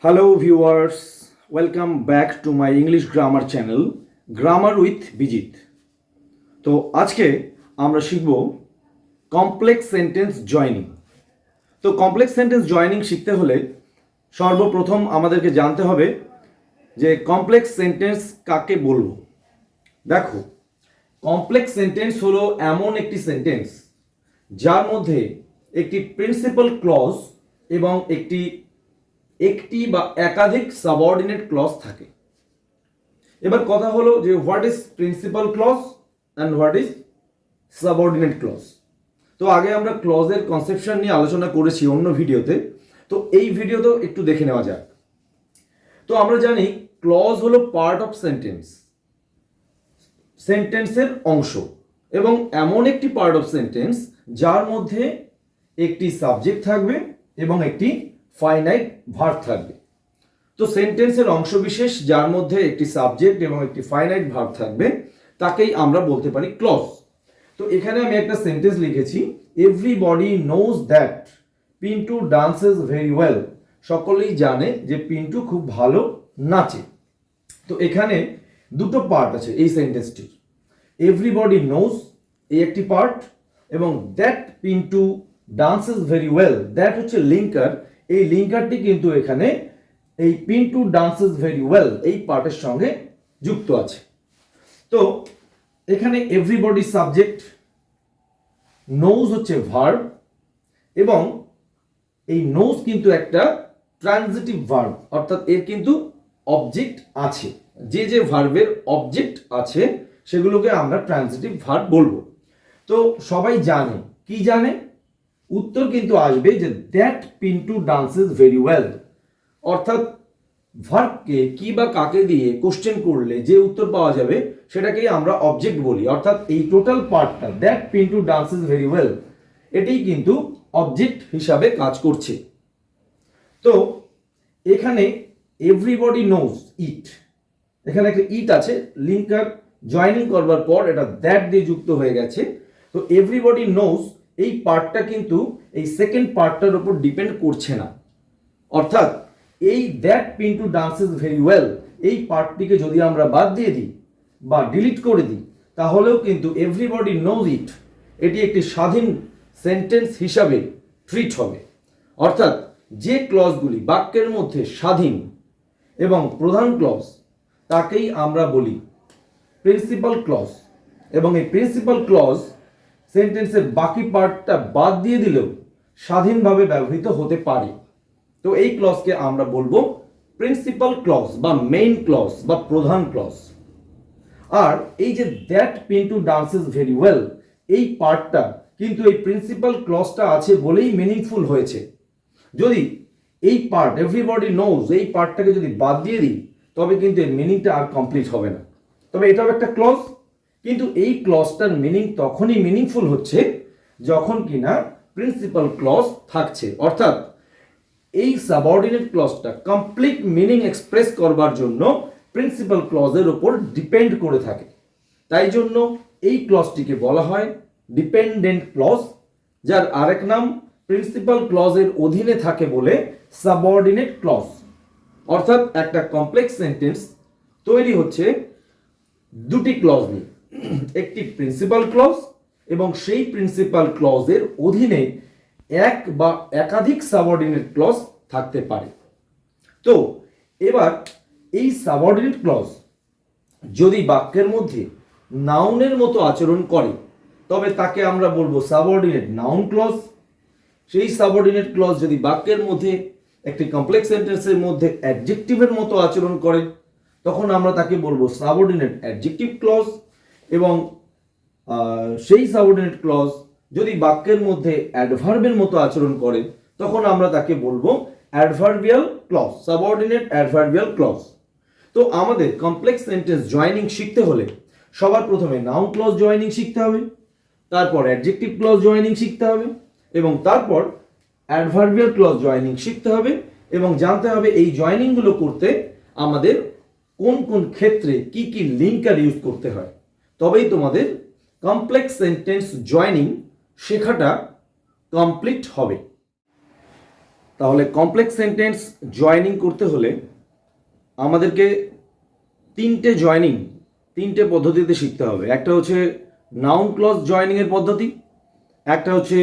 Hello viewers, welcome back to my English grammar channel Grammar with Bijit. তো আজকে আমরা শিখব কমপ্লেক্স সেন্টেন্স জয়নিং। তো কমপ্লেক্স সেন্টেন্স জয়নিং শিখতে হলে সর্বপ্রথম আমাদেরকে জানতে হবে যে কমপ্লেক্স সেন্টেন্স কাকে বলবো। দেখো, কমপ্লেক্স সেন্টেন্স হলো এমন একটি সেন্টেন্স যার মধ্যে একটি প্রিন্সিপাল ক্লজ এবং একটি বা একাধিক সাবঅর্ডিনেট ক্লজ থাকে। এবার কথা হলো যে what is principal clause and what is subordinate clause. তো আগে আমরা ক্লজের কনসেপশন নিয়ে আলোচনা করেছি অন্য ভিডিওতে, তো এই ভিডিওতেও একটু দেখে নেওয়া যাক। তো আমরা জানি ক্লজ হলো পার্ট অফ সেন্টেন্স, সেন্টেন্সের অংশ, এবং এমন একটি পার্ট অফ সেন্টেন্স যার মধ্যে একটি সাবজেক্ট থাকবে এবং একটি ফাইনাইট ভার্ব থাকবে। তো সেন্টেন্সের অংশবিশেষ যার মধ্যে একটি সাবজেক্ট এবং একটি ফাইনাইট ভার্ব থাকবে তাকেই আমরা বলতে পারি ক্লজ। তো এখানে আমি একটা সেন্টেন্স লিখেছি, everybody knows that Pintu dances very well. সকলেই জানে যে পিন্টু খুব ভালো নাচে। তো এখানে দুটো পার্ট আছে এই সেন্টেন্সটির, এভরিবডি নোজ এই একটি পার্ট এবং that Pintu dances very well, that হচ্ছে লিঙ্কার। এই লিঙ্কারটি কিন্তু এখানে এই পিন্টু ডান্সেস ভেরি ওয়েল এই পার্টের সঙ্গে যুক্ত আছে। তো এখানে এভরিবডি সাবজেক্ট, নোজ হচ্ছে ভার্ব, এবং এই নোজ কিন্তু একটা ট্রানজিটিভ ভার্ব, অর্থাৎ এর কিন্তু অবজেক্ট আছে। যে যে ভার্বের অবজেক্ট আছে সেগুলোকে আমরা ট্রানজিটিভ ভার্ব বলবো। তো সবাই জানে, কি জানে? উত্তর কিন্তু আসবে যে that Pintu dances very well. অর্থাৎ ভার্বকে কি বা কাকে দিয়ে কোশ্চেন করলে যে উত্তর পাওয়া যাবে সেটাকেই আমরা অবজেক্ট বলি। অর্থাৎ এই টোটাল পার্টটা that Pintu dances very well এটাই কিন্তু অবজেক্ট হিসাবে কাজ করছে। তো এখানে এভরিবডি নোজ ইট, এখানে একটা ইট আছে, লিঙ্কার জয়নিং করবার পর এটা দ্যাট দিয়ে যুক্ত হয়ে গেছে। তো এভরিবডি নোজ এই পার্টটা কিন্তু এই সেকেন্ড পার্টটার উপর ডিপেন্ড করছে না। অর্থাৎ এই that Pintu dances very well এই পার্টটিকে যদি আমরা বাদ দিয়ে দিই বা ডিলিট করে দিই তাহলেও কিন্তু এভরিবডি নোজ ইট এটি একটি স্বাধীন সেন্টেন্স হিসাবে ট্রিট হবে। অর্থাৎ যে ক্লজগুলি বাক্যের মধ্যে স্বাধীন এবং প্রধান ক্লজ তাকেই আমরা বলি প্রিন্সিপাল ক্লজ, এবং এই প্রিন্সিপাল ক্লজ সেন্টেন্সের বাকি পার্টটা বাদ দিয়ে দিলেও স্বাধীনভাবে ব্যবহৃত হতে পারে। তো এই ক্লজকে আমরা বলবো প্রিন্সিপাল ক্লজ বা মেইন ক্লজ বা প্রধান ক্লজ। আর এই যে that Pintu dances very well এই পার্টটা কিন্তু এই প্রিন্সিপাল ক্লজটা আছে বলেই মিনিংফুল হয়েছে। যদি এই পার্ট এভরিবডি নোজ এই পার্টটাকে যদি বাদ দিয়ে দিই তবে কিন্তু এর মিনিংটা আর কমপ্লিট হবে না। তবে এটাও একটা ক্লজ, কিন্তু এই ক্লজটার মিনিং তখনই মিনিংফুল হচ্ছে যখন কিনা প্রিন্সিপাল ক্লজ থাকছে। অর্থাৎ এই সাবঅর্ডিনেট ক্লজটা কমপ্লিট মিনিং এক্সপ্রেস করবার জন্য প্রিন্সিপাল ক্লজের উপর ডিপেন্ড করে থাকে। তাই জন্য এই ক্লজটিকে বলা হয় ডিপেন্ডেন্ট ক্লজ, যার আরেক নাম প্রিন্সিপাল ক্লজের অধীনে থাকে বলে সাবঅর্ডিনেট ক্লজ। অর্থাৎ একটা কমপ্লেক্স সেন্টেন্স তৈরি হচ্ছে দুটি ক্লজ নিয়ে, একটি প্রিন্সিপাল ক্লজ এবং সেই প্রিন্সিপাল ক্লজের অধীনে এক বা একাধিক সাবঅর্ডিনেট ক্লজ থাকতে পারে। তো এবার এই সাবঅর্ডিনেট ক্লজ যদি বাক্যের মধ্যে নাউনের মতো আচরণ করে তবে তাকে আমরা বলবো সাবঅর্ডিনেট নাউন ক্লজ। সেই সাবঅর্ডিনেট ক্লজ যদি বাক্যের মধ্যে একটি কমপ্লেক্স সেন্টেন্সের মধ্যে অ্যাডজেক্টিভের মতো আচরণ করে তখন আমরা তাকে বলবো সাবঅর্ডিনেট অ্যাডজেক্টিভ ক্লজ, এবং সেই সাবঅর্ডিনেট ক্লজ যদি বাক্যের মধ্যে অ্যাডভার্বের মতো আচরণ করে তখন আমরা তাকে বলবো adverbial clause, subordinate adverbial clause. তো আমাদের কমপ্লেক্স সেন্টেন্স জয়নিং শিখতে হলে সবার প্রথমে নাউন ক্লজ জয়নিং শিখতে হবে, তারপর অ্যাডজেক্টিভ ক্লজ জয়নিং শিখতে হবে, এবং তারপর অ্যাডভার্বিয়াল ক্লজ জয়নিং শিখতে হবে, এবং জানতে হবে এই জয়নিংগুলো করতে আমাদের কোন কোন ক্ষেত্রে কি কি লিঙ্কার ইউজ করতে হয়। তবেই তোমাদের কমপ্লেক্স সেন্টেন্স জয়নিং শেখাটা কমপ্লিট হবে। তাহলে কমপ্লেক্স সেন্টেন্স জয়েনিং করতে হলে আমাদেরকে তিনটে পদ্ধতিতে শিখতে হবে। একটা হচ্ছে নাউন ক্লজ জয়েনিংয়ের পদ্ধতি, একটা হচ্ছে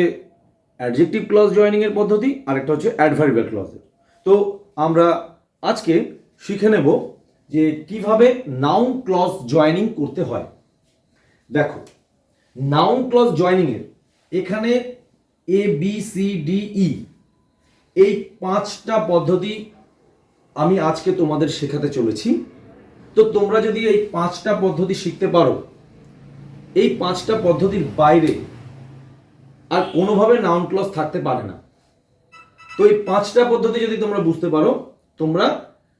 অ্যাডজেক্টিভ ক্লজ জয়েনিংয়ের পদ্ধতি, আর একটা হচ্ছে অ্যাডভার্বিয়াল ক্লজের। তো আমরা আজকে শিখে নেব যে কিভাবে নাউন ক্লজ জয়েনিং করতে হয়। দেখো, নাউন ক্লজ জয়েনিংয়ের এখানে ABCDE এই 5টা পদ্ধতি আমি আজকে তোমাদের শেখাতে চলেছি। তো তোমরা যদি এই 5টা পদ্ধতি শিখতে পারো, এই 5টা পদ্ধতির বাইরে আর কোনোভাবে নাউন ক্লজ থাকতে পারে না। তো এই 5টা পদ্ধতি যদি তোমরা বুঝতে পারো, তোমরা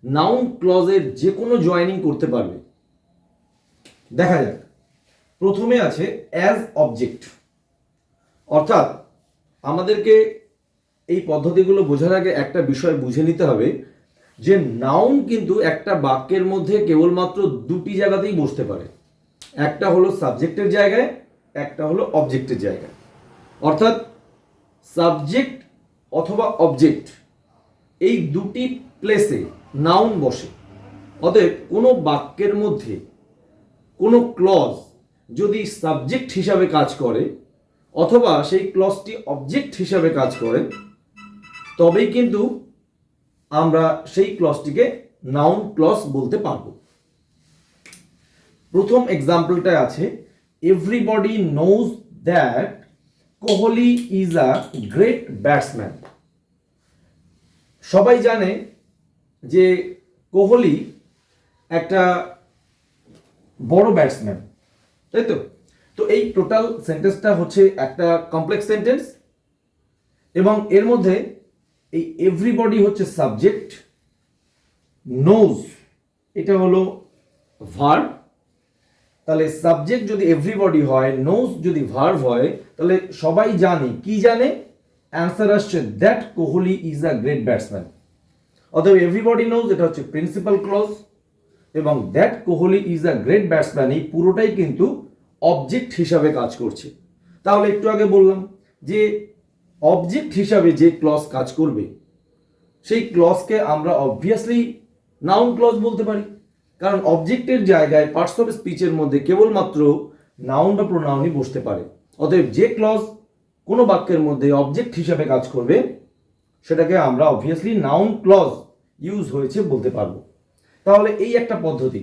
নাউন ক্লজের যে কোনো জয়েনিং করতে পারবে। দেখা যাক, প্রথমে আছে অ্যাজ অবজেক্ট। অর্থাৎ আমাদেরকে এই পদ্ধতিগুলো বোঝার আগে একটা বিষয় বুঝে নিতে হবে যে নাউন কিন্তু একটা বাক্যের মধ্যে কেবলমাত্র দুটি জায়গাতেই বসতে পারে। একটা হলো সাবজেক্টের জায়গায়, একটা হলো অবজেক্টের জায়গায়। অর্থাৎ সাবজেক্ট অথবা অবজেক্ট এই দুটি প্লেসে নাউন বসে। অতএব কোনো বাক্যের মধ্যে কোনো ক্লজ যদি সাবজেক্ট হিসাবে কাজ করে অথবা সেই ক্লজটি অবজেক্ট হিসাবে কাজ করে, তবেই কিন্তু আমরা সেই ক্লজটিকে নাউন ক্লজ বলতে পারবো। প্রথম এক্সাম্পলটা আছে, everybody knows that Kohli is a great batsman. সবাই জানে যে কোহলি একটা বড় ব্যাটসম্যান, তাই তো? তো এই টোটাল সেন্টেন্সটা হচ্ছে একটা কমপ্লেক্স সেন্টেন্স এবং এর মধ্যে এই এভরিবডি হচ্ছে সাবজেক্ট, নোজ এটা হলো ভার্ব। তাহলে সাবজেক্ট যদি এভরিবডি হয়, নোজ যদি ভার্ব হয়, তাহলে সবাই জানে, কি জানে? অ্যান্সার আসছে that Kohli is a great batsman. অতএব এভরিবডি নোজ এটা হচ্ছে প্রিন্সিপাল ক্লজ এবং that Kohli is a great batsman এই পুরোটাই কিন্তু অবজেক্ট হিসাবে কাজ করছে। তাহলে একটু আগে বললাম যে অবজেক্ট হিসাবে যে ক্লজ কাজ করবে সেই ক্লজকে আমরা অবভিয়াসলি নাউন ক্লজ বলতে পারি, কারণ অবজেক্টের জায়গায় পার্টস অফ স্পিচের মধ্যে কেবলমাত্র নাউন বা প্রোনাউনই বসতে পারে। অতএব যে ক্লজ কোনো বাক্যের মধ্যে অবজেক্ট হিসাবে কাজ করবে সেটাকে আমরা অবভিয়াসলি নাউন ক্লজ ইউজ হয়েছে বলতে পারবো। তাহলে এই একটা পদ্ধতি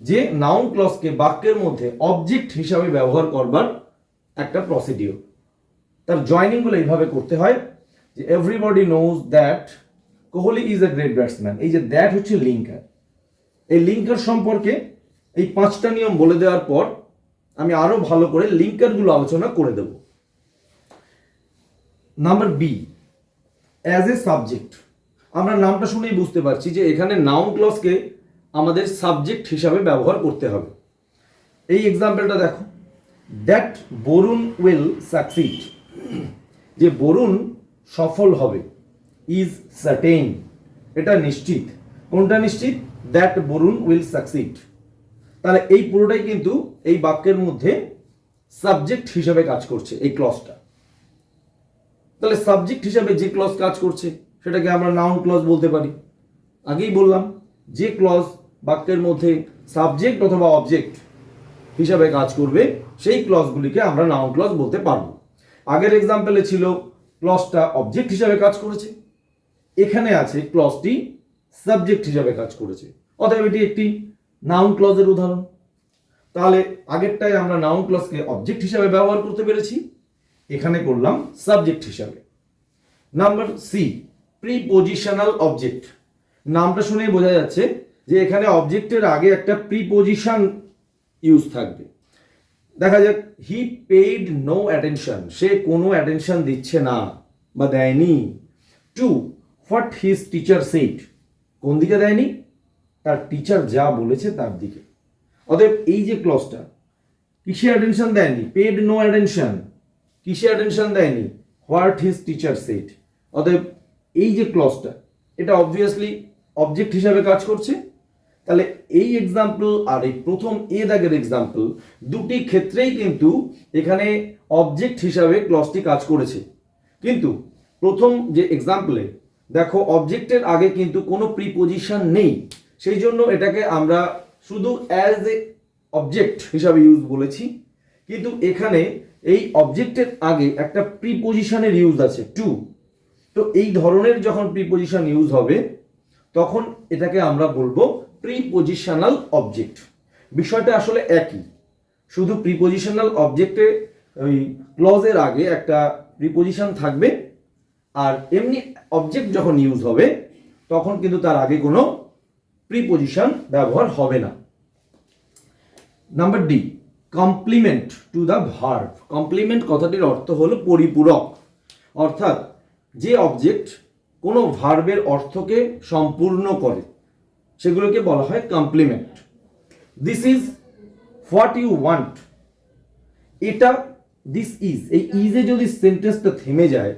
যে নাউন ক্লজকে বাক্যের মধ্যে অবজেক্ট হিসাবে ব্যবহার করবার একটা প্রসিডিওর। তার জয়েনিংগুলো এইভাবে করতে হয় যে everybody knows that Kohli is a great batsman. এই যে দ্যাট হচ্ছে লিঙ্কার। এই লিঙ্কার সম্পর্কে এই 5টা নিয়ম বলে দেওয়ার পর আমি আরো ভালো করে লিঙ্কারগুলো আলোচনা করে দেব। Number B, as a subject. আমরা নামটা শুনেই বুঝতে পারছি যে এখানে নাউন ক্লজকে আমাদের সাবজেক্ট হিসাবে ব্যবহার করতে হবে। এই এক্সাম্পলটা দেখো, দ্যাট বরুণ উইল সাকসিড। যে বরুণ সফল হবে, ইজ সার্টেন এটা নিশ্চিত। কোনটা নিশ্চিত? That Varun will succeed. তাহলে এই পুরোটাই কিন্তু এই বাক্যের মধ্যে সাবজেক্ট হিসাবে কাজ করছে এই ক্লজটা। তাহলে সাবজেক্ট হিসাবে যে ক্লজ কাজ করছে সেটাকে আমরা নাউন ক্লজ বলতে পারি। আগেই বললাম যে ক্লজ বাক্যের মধ্যে সাবজেক্ট অথবা অবজেক্ট হিসাবে কাজ করবে সেই ক্লজগুলিকে আমরা নাউন ক্লজ বলতে পারবো। আগের এক্সাম্পলে ছিল ক্লজটা অবজেক্ট হিসাবে কাজ করেছে, এখানে আছে ক্লজটি সাবজেক্ট হিসাবে কাজ করেছে। অতএব এটি একটি নাউন ক্লজের উদাহরণ। তাহলে আগেরটাই আমরা নাউন ক্লজকে অবজেক্ট হিসাবে ব্যবহার করতে পেরেছি, এখানে করলাম সাবজেক্ট হিসাবে। Number C, prepositional object. নামটা শুনেই বোঝা যাচ্ছে যে এখানে অবজেক্টের আগে একটা প্রিপোজিশন ইউজ থাকবে। দেখা যাক, হি পেইড নো অ্যাটেনশন। সে কোনো অ্যাটেনশন দিচ্ছে না বা দেয়নি to what his teacher said. কোন দিকে দেয়নি? তার টিচার যা বলেছে তার দিকে। অতএব এই যে ক্লজটা কিসে অ্যাটেনশন দেয়নি? Paid no attention. কিসে অ্যাটেনশন দেয়নি? What his teacher said. অতএব এই যে ক্লজটা এটা অবভিয়াসলি অবজেক্ট হিসাবে কাজ করছে। তাহলে এই এক্সাম্পল আর এই প্রথম এ দাগের এক্সাম্পল দুটি ক্ষেত্রেই কিন্তু এখানে অবজেক্ট হিসাবে ক্লজটি কাজ করেছে। কিন্তু প্রথম যে এক্সাম্পলে দেখো অবজেক্টের আগে কিন্তু কোনো প্রিপজিশন নেই, সেই জন্য এটাকে আমরা শুধু অ্যাজ এ অবজেক্ট হিসাবে ইউজ বলেছি। কিন্তু এখানে এই অবজেক্টের আগে একটা প্রিপজিশনের ইউজ আছে টু। তো এই ধরনের যখন প্রিপজিশন ইউজ হবে তখন এটাকে আমরা বলবো প্রিপজিশনাল অবজেক্ট। বিষয়টা আসলে একই, শুধু প্রিপজিশনাল অবজেক্টে ওই ক্লজের আগে একটা প্রিপজিশন থাকবে, আর এমনি অবজেক্ট যখন ইউজ হবে তখন কিন্তু তার আগে কোনো প্রিপজিশন ব্যবহার হবে না। Number D, complement to the verb. Complement কথাটির অর্থ হলো পরিপূরক, অর্থাৎ যে অবজেক্ট কোনো ভার্বের অর্থকে সম্পূর্ণ করে সেগুলোকে বলা হয় complement. This is what you want, এটা দিস ইজ, এই ইজে যদি সেন্টেন্সটা থেমে যায়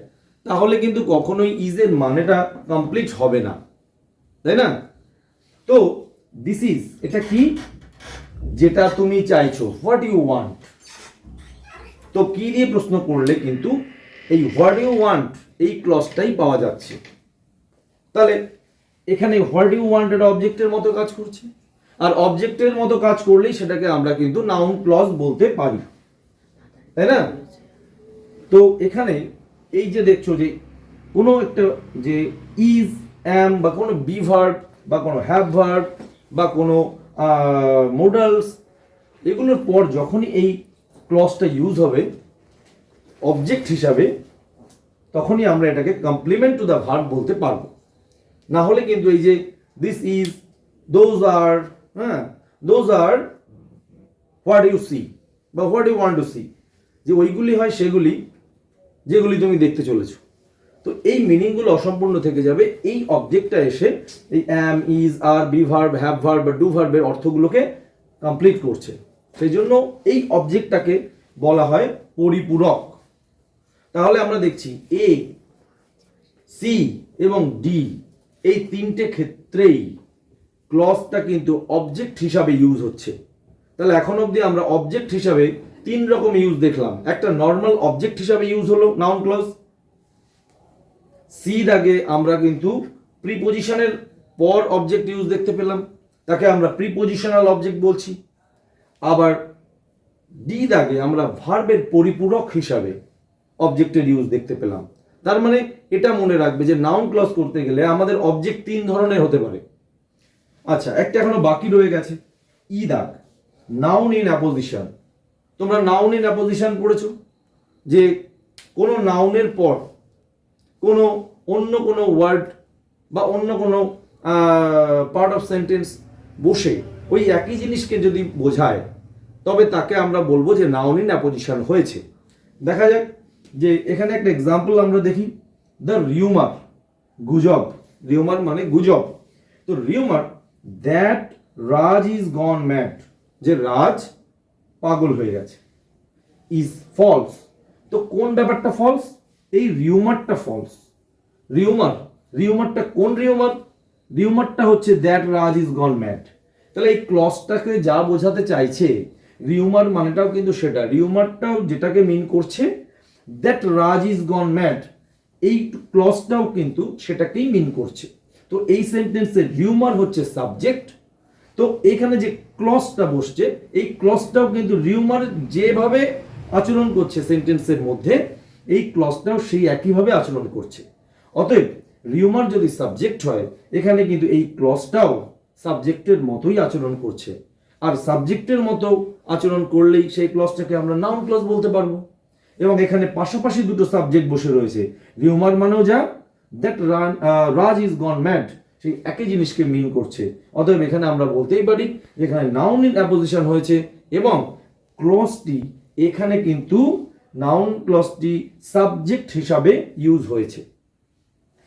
তাহলে কিন্তু কখনোই ইজের মানেটা কমপ্লিট হবে না, তাই না? তো দিস ইজ এটা কি, যেটা তুমি চাইছো, হোয়াট ইউ ওয়ান্ট। তো কি দিয়ে প্রশ্ন করলে কিন্তু এই হোয়াট ইউ ওয়ান্ট এই ক্লজটাই পাওয়া যাচ্ছে। তাহলে এখানে হোয়াট ইউ ওয়ান্ট এটা অবজেক্টের মতো কাজ করছে, আর অবজেক্টের মতো কাজ করলেই সেটাকে আমরা কিন্তু নাউন ক্লজ বলতে পারি, তাই না? তো এখানে এই যে দেখছো যে কোনো একটা যে ইজ, অ্যাম বা কোনো বি ভার্ব বা কোনো হ্যাভ ভার্ব বা কোনো মোডালস, এগুলোর পর যখনই এই ক্লজটা ইউজ হবে অবজেক্ট হিসাবে তখনই আমরা এটাকে কমপ্লিমেন্ট টু দ্য ভার্ব বলতে পারবো। না হলে কিন্তু এই যে দিস ইজ, দোজ আর, হ্যাঁ those are what you see বা what you want to see, যে ওইগুলি হয় সেগুলি যেগুলি তুমি দেখতে চলেছো। তো এই মিনিংগুলো অসম্পূর্ণ থেকে যাবে, এই অবজেক্টটা এসে এই am, is, are, be verb, have verb বা ডু ভার্বের অর্থগুলোকে কমপ্লিট করছে, সেই জন্য এই অবজেক্টটাকে বলা হয় পরিপূরক। তাহলে আমরা দেখছি এ, সি এবং ডি এই তিনটে ক্ষেত্রেই ক্লজটা কিন্তু অবজেক্ট হিসাবে ইউজ হচ্ছে। তাহলে এখন অবধি আমরা অবজেক্ট হিসাবে তিন রকম ইউজ দেখলাম। একটা নর্মাল অবজেক্ট হিসাবে ইউজ হলো নাউন ক্লজ, সি দাগে আমরা কিন্তু প্রিপজিশনের পর অবজেক্ট ইউজ দেখতে পেলাম, তাকে আমরা প্রিপজিশনাল অবজেক্ট বলছি। আবার ডি দাগে আমরা ভার্বের পরিপূরক হিসাবে অবজেক্টের ইউজ দেখতে পেলাম। তার মানে এটা মনে রাখবে যে নাউন ক্লজ করতে গেলে আমাদের অবজেক্ট তিন ধরনের হতে পারে। আচ্ছা, একটা এখনো বাকি রয়ে গেছে, ই দাগ, নাউন ইন অ্যাপোজিশন। তোমরা নাউন ইন অ্যাপোজিশন পড়েছো, যে কোনো নাউনের পর কোনো অন্য কোনো ওয়ার্ড বা অন্য কোনো পার্ট অফ সেন্টেন্স বসে ওই একই জিনিসকে যদি বোঝায় তবে তাকে আমরা বলবো যে নাউন ইন অ্যাপোজিশন হয়েছে। দেখা যাক যে এখানে একটা এক্সাম্পল আমরা দেখি, দ্য রিউমার, গুজব, রিউমার মানে গুজব। তো rumour that Raj is gone mad, যে রাজ পাগল হয়ে গেছে, ইজ ফলস। তো কোন ব্যাপারটা ফলস? এই রিউমারটা ফলস। রিউমারটা কোন রিউমার? রিউমারটা হচ্ছে that Raj is gone mad. তাহলে এই ক্লজটাকে যা বোঝাতে চাইছে রিউমার মানেটাও কিন্তু সেটা, রিউমারটাও যেটাকে মিন করছে that Raj is gone mad, এই ক্লজটাও কিন্তু সেটাকেই মিন করছে। তো এই সেন্টেন্সের রিউমার হচ্ছে সাবজেক্ট। তো এখানে যে ক্লজটা বসছে এই ক্লজটাও কিন্তু রিউমার যেভাবে আচরণ করছে সেন্টেন্সের মধ্যে এই ক্লজটাও সেই একইভাবে আচরণ করছে। অতএব রিউমার যদি সাবজেক্ট হয় এখানে কিন্তু এই ক্লজটাও সাবজেক্টের মতোই আচরণ করছে, আর সাবজেক্টের মতো আচরণ করলেই সেই ক্লজটাকে আমরা নাউন ক্লজ বলতে পারবো। এবং এখানে পাশাপাশি দুটো সাবজেক্ট বসে রয়েছে, রিউমার মানেও যা, that Raj is gone mad সেই একই জিনিসকে মিন করছে। অতএব এখানে আমরা বলতেই পারি এখানে নাউন ইন অ্যাপোজিশন হয়েছে এবং ক্লজটি এখানে কিন্তু নাউন ক্লজটি সাবজেক্ট হিসাবে ইউজ হয়েছে।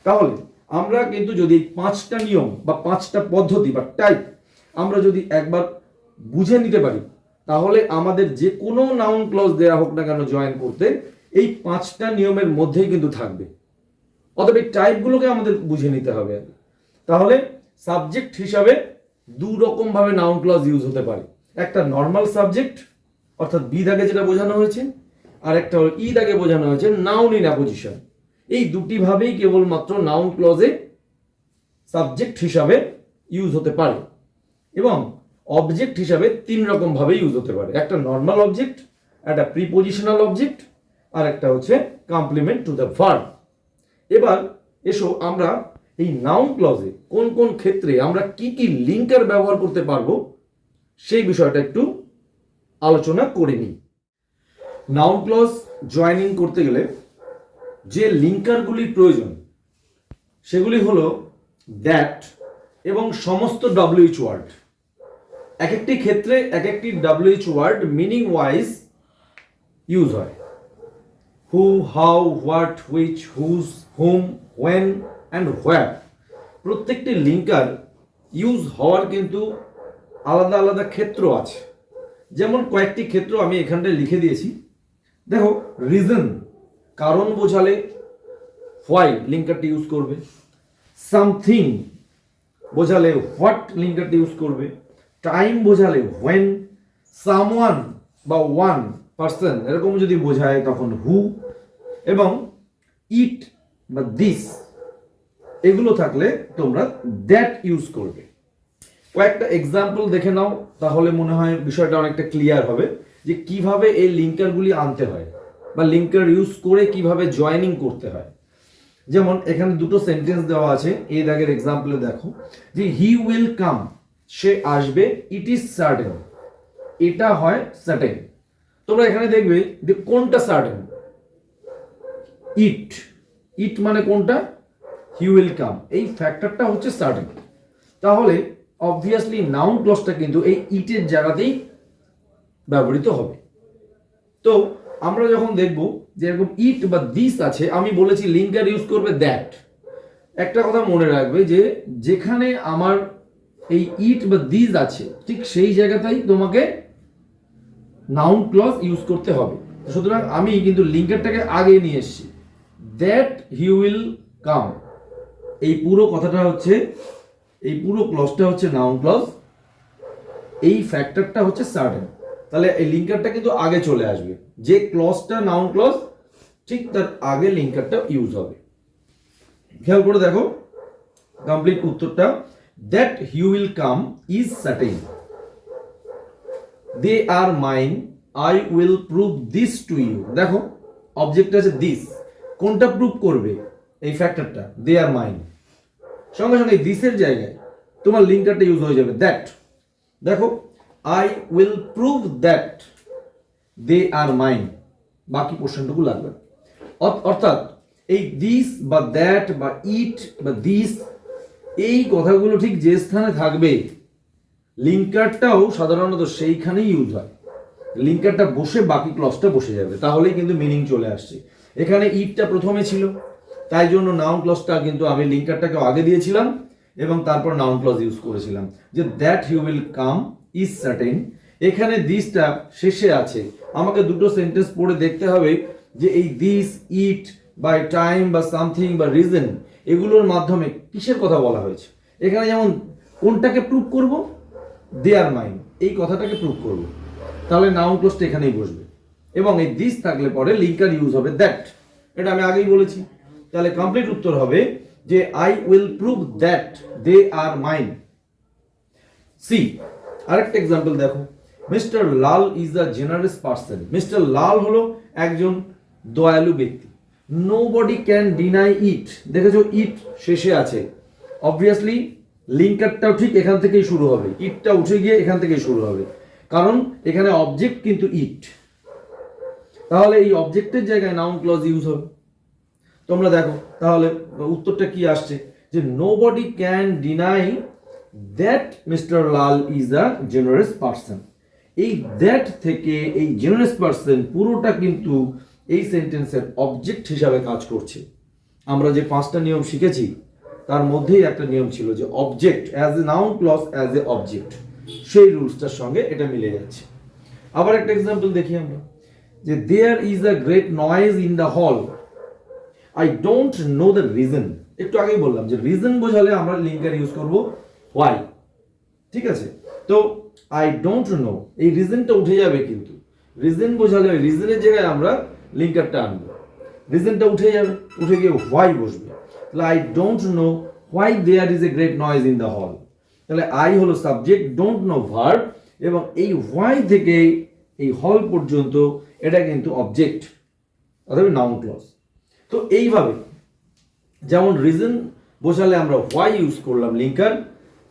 তাহলে আমরা কিন্তু যদি পাঁচটা নিয়ম বা পাঁচটা পদ্ধতি বা টাইপ আমরা যদি একবার বুঝে নিতে পারি তাহলে আমাদের যে কোনো নাউন ক্লজ দেয়া হোক না কেন জয়েন করতে এই পাঁচটা নিয়মের মধ্যেই কিন্তু থাকবে। অতএব এই টাইপগুলোকে আমাদের বুঝে নিতে হবে। তাহলে সাবজেক্ট হিসাবে দু রকম ভাবে নাউন ক্লজ ইউজ হতে পারে, একটা নর্মাল সাবজেক্ট অর্থাৎ বি দাগে যেটা বোঝানো হয়েছে, আর একটা হলো ই দাগে বোঝানো হয়েছে নাউন ইন অ্যাপোজিশন। এই দুটি ভাবেই কেবলমাত্র নাউন ক্লজে সাবজেক্ট হিসাবে ইউজ হতে পারে, এবং অবজেক্ট হিসাবে 3 রকম ভাবে ইউজ হতে পারে। একটা নর্মাল অবজেক্ট, একটা প্রিপোজিশনাল অবজেক্ট, আর একটা হচ্ছে কমপ্লিমেন্ট টু দ্য ভার্ব। এবার এসো আমরা এই নাউন ক্লজে কোন কোন ক্ষেত্রে আমরা কি কি লিঙ্কার ব্যবহার করতে পারবো সেই বিষয়টা একটু আলোচনা করে নিই। নাউন ক্লজ জয়েনিং করতে গেলে যে লিঙ্কারগুলির প্রয়োজন সেগুলি হলো দ্যাট এবং সমস্ত WH ওয়ার্ড। এক একটি ক্ষেত্রে এক একটি WH word meaning wise use হয়। Who, how, what, which, whose, whom, when and where. প্রত্যেকটি লিঙ্কার ইউজ হওয়ার কিন্তু আলাদা আলাদা ক্ষেত্র আছে। যেমন কয়েকটি ক্ষেত্র আমি এখানটায় লিখে দিয়েছি। দেখো, রিজন কারণ বোঝালে হোয়াই লিঙ্কারটি ইউজ করবে, সামথিং বোঝালে হোয়াট লিঙ্কারটি ইউজ করবে, টাইম বোঝালে হোয়েন, সামওয়ান বা ওয়ান পার্সন এরকম যদি বোঝায় তখন হু, এবং ইট বা দিস এগুলো থাকলে তোমরা দ্যাট ইউজ করবে। কয়েকটা এক্সাম্পল দেখে নাও, তাহলে মনে হয় বিষয়টা অনেকটা ক্লিয়ার হবে যে কিভাবে এই লিঙ্কারগুলি আনতে হয় বা লিঙ্কার ইউজ করে কিভাবে জয়েনিং করতে হয়। যেমন এখানে দুটো সেন্টেন্স দেওয়া আছে, এই দাগের এক্সাম্পলে দেখো যে হি উইল কাম, সে আসবে, ইট ইজ সার্টেন, এটা হয় সার্টেন। তোমরা এখানে দেখবে যে কোনটা সার্টেন, ইট, ইট মানে কোনটা, হি উইল কাম, এই ফ্যাক্টরটা হচ্ছে সার্টেন। তাহলে অবভিয়াসলি নাউন ক্লজটা কিন্তু এই ইটের জায়গাতেই ব্যবহৃত হবে। তো আমরা যখন দেখব যে এরকম ইট বা দিস আছে, আমি বলেছি লিঙ্কার ইউজ করবে দ্যাট। একটা কথা মনে রাখবে যে যেখানে আমার এই ইট বা দিস আছে ঠিক সেই জায়গাতেই তোমাকে নাউন ক্লজ ইউজ করতে হবে। সুতরাং আমি কিন্তু লিঙ্কারটাকে আগে নিয়ে এসেছি, দ্যাট হি উইল কাম, এই পুরো কথাটা হচ্ছে, এই পুরো ক্লজটা হচ্ছে নাউন ক্লজ, এই ফ্যাক্টরটা হচ্ছে সার্টেন। তাহলে এই লিঙ্কারটা কিন্তু আগে চলে আসবে, যে ক্লজটা নাউন ক্লজ ঠিক তার আগে লিঙ্কারটা ইউজ হবে। খেয়াল করে দেখো কমপ্লিট উত্তরটা, that he will come is certain, they are mine, I will prove this to you. দেখো অবজেক্ট আছে দিস, কোনটা প্রুভ করবে, এই ফ্যাক্টরটা, দে আর মাইন। সঙ্গে সঙ্গে দিসের জায়গায় তোমার লিঙ্কারটা ইউজ হয়ে যাবে দ্যাট। দেখো I will prove that they are mine, বাকি পোর্শনটুকু লাগবে। অর্থাৎ এই দিস বা দ্যাট বা ইট বা দিস, এই কথাগুলো ঠিক যে স্থানে থাকবে লিঙ্কারটাও সাধারণত সেইখানেই ইউজ হয়। লিঙ্কারটা বসে বাকি ক্লজটা বসে যাবে, তাহলেই কিন্তু মিনিং চলে আসছে। এখানে ইটটা প্রথমে ছিল, তাই জন্য নাউন ক্লজটা কিন্তু আমি লিঙ্কারটাকে আগে দিয়েছিলাম এবং তারপর নাউন ক্লজ ইউজ করেছিলাম যে that he will come is certain. এখানে দিসটা শেষে আছে, আমাকে দুটো সেন্টেন্স পড়ে দেখতে হবে যে এই দিস, ইট বা টাইম বা সামথিং বা রিজন এগুলোর মাধ্যমে কিসের কথা বলা হয়েছে। এখানে যেমন কোনটাকে প্রুভ করব, দে আর মাইন, এই কথাটাকে প্রুভ করব, তাহলে নাউন ক্লজটা এখানেই বসবে এবং এই দিস থাকলে পরে লিঙ্কার ইউজ হবে দ্যাট, এটা আমি আগেই বলেছি। তাহলে কমপ্লিট উত্তর হবে যে I will prove that they are mine. See, আরেকটা এক্সাম্পল দেখো, Mister Lal is a generous person. Mister Lal হলো একজন দয়ালু ব্যক্তি, নোবডি ক্যান ডিনাই ইট। দেখেছো ইট শেষে আছে, অবভিয়াসলি লিঙ্কারটাও ঠিক এখান থেকেই শুরু হবে, ইটটা উঠে গিয়ে এখান থেকেই শুরু হবে, কারণ এখানে অবজেক্ট কিন্তু ইট। তাহলে এই অবজেক্টের জায়গায় নাউন ক্লজ ইউজ হবে। তোমরা দেখো তাহলে উত্তরটা কি আসছে, যে nobody can deny that mister Lal is a generous person. এই দ্যাট থেকে এই জেনারেস পার্সন পুরোটা কিন্তু এই সেন্টেন্সের অবজেক্ট হিসাবে কাজ করছে। আমরা যে 5টা নিয়ম শিখেছি তার মধ্যেই একটা নিয়ম ছিল যে object as a noun clause as a object, সেই রুলসটার সঙ্গে এটা মিলে যাচ্ছে। আবার একটা এক্সাম্পল দেখি আমরা, যে there is a great noise in the hall, I don't know the reason. একটু আগেই বললাম যে রিজন বোঝালে আমরা লিঙ্কার ইউজ করব হোয়াই, ঠিক আছে। তো আই ডোন্ট নো, এই রিজনটা উঠে যাবে, কিন্তু রিজন বোঝালে ওই রিজনের জায়গায় আমরা লিঙ্কারটা আনবো। রিজনটা উঠে যাবে, উঠে গিয়ে হোয়াই বসবে। তাহলে I don't know why there is a great noise in the hall. তাহলে আই হলো সাবজেক্ট, ডোন্ট নো ভার্ব, এবং এই হোয়াই থেকে এই হল পর্যন্ত এটা কিন্তু অবজেক্ট, অথবা নাউন ক্লজ। তো এইভাবে যেমন রিজন বোঝালে আমরা হোয়াই ইউজ করলাম লিঙ্কার,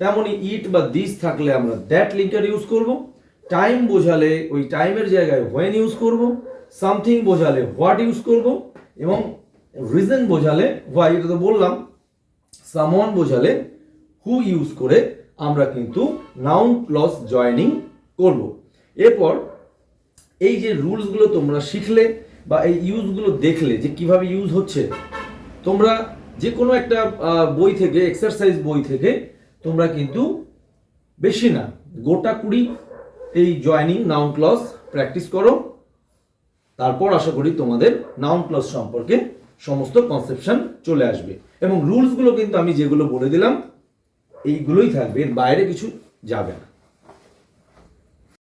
তেমনই ইট বা দিস থাকলে আমরা দ্যাট লিঙ্কার ইউজ করব। টাইম বোঝালে ওই টাইমের জায়গায় হোয়েন ইউজ করব। সামথিং বোঝালে হোয়াট ইউজ করব, এবং রিজন বোঝালে হোয়াই, এটা তো বললাম। সামওয়ান বোঝালে হু ইউজ করে আমরা কিন্তু নাউন ক্লজ জয়েনিং করব। এরপর এই যে রুলসগুলো তোমরা শিখলে বা এই ইউজগুলো দেখলে যে কিভাবে ইউজ হচ্ছে, তোমরা যে কোনো একটা বই থেকে, এক্সারসাইজ বই থেকে তোমরা কিন্তু বেশি না, গোটা 20 এই জয়েনিং নাউন ক্লজ প্র্যাকটিস করো। তারপর আশা করি তোমাদের নাউন ক্লজ সম্পর্কে সমস্ত কনসেপশন চলে আসবে। এবং রুলসগুলো কিন্তু আমি যেগুলো বলে দিলাম এইগুলোই থাকবে, এর বাইরে কিছু যাবে না।